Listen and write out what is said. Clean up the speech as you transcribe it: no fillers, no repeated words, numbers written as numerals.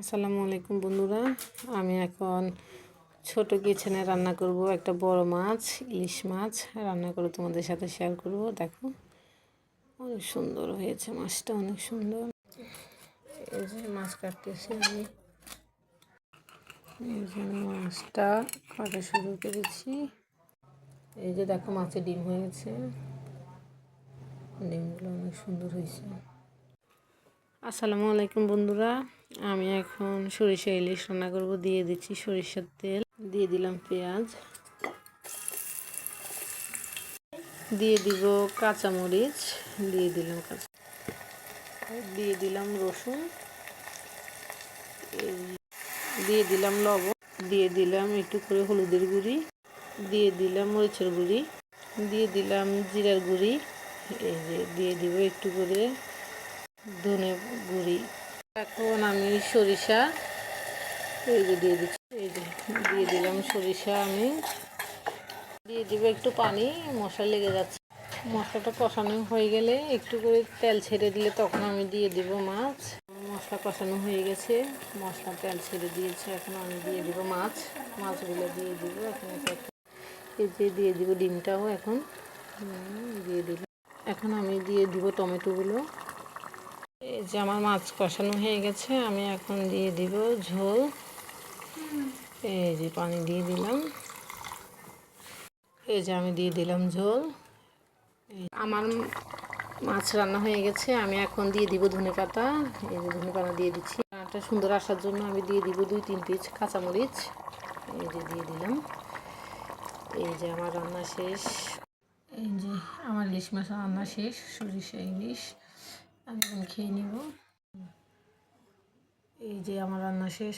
আসসালামু আলাইকুম বন্ধুরা, আমি এখন ছোট কিচেনে রান্না করব। একটা বড় মাছ, ইলিশ মাছ রান্না করে তোমাদের সাথে শেয়ার করব। দেখো অনেক সুন্দর হয়েছে, মাছটা অনেক সুন্দর। এই যে মাছ কাটতেছি আমি, এই যে মাছটা কাটা শুরু করেছি। এই যে দেখো মাছে ডিম হয়েছে, ডিমগুলো অনেক সুন্দর হয়েছে। আসসালামু আলাইকুম বন্ধুরা, আমি এখন সরিষা ইলিশ রান্না করব। দিয়ে দিচ্ছি সরিষার তেল, দিয়ে দিলাম পেঁয়াজ, দিয়ে দিব কাঁচামরিচ, দিয়ে দিলাম রসুন, দিয়ে দিলাম লবণ, দিয়ে দিলাম একটু করে হলুদের গুঁড়ি, দিয়ে দিলাম মরিচের গুঁড়ি, দিয়ে দিলাম জিরার গুঁড়ি, এই যে দিয়ে দিব একটু করে ধনে গুঁড়ি। এখন আমি সরিষা এই যে দিয়ে দিচ্ছি, এই যে দিয়ে দিলাম সরিষা। আমি দিয়ে দিব একটু পানি, মশলা লেগে যাচ্ছে। মশলাটা কষানো হয়ে গেলে একটু করে তেল ছেড়ে দিলে তখন আমি দিয়ে দিব মাছ। মশলা কষানো হয়ে গেছে, মশলা তেল ছেড়ে দিয়েছে, এখন আমি দিয়ে দিব মাছগুলো দিয়ে দিব। এখন এই যে দিয়ে দিব ডিমটাও এখন দিয়ে দিলাম। এখন আমি দিয়ে দিব টমেটোগুলো। এই যে আমার মাছ কষানো হয়ে গেছে, আমি এখন দিয়ে দিব ঝোল। এই যে পানি দিয়ে দিলাম, এই যে আমি দিয়ে দিলাম ঝোল। আমার মাছ রান্না হয়ে গেছে, আমি এখন দিয়ে দিব ধনেপাতা। এই যে ধনেপাতা দিয়ে দিচ্ছি, রান্নাটা সুন্দর আসার জন্য আমি দিয়ে দিব 2-3 পিস কাঁচামরিচ। এই যে দিয়ে দিলাম। এই যে আমার রান্না শেষ। এই যে আমার ইলিশ মাছ রান্না শেষ, সরিষা ইলিশ। আমি এখন খেয়ে নিব। এই যে আমার রান্না শেষ।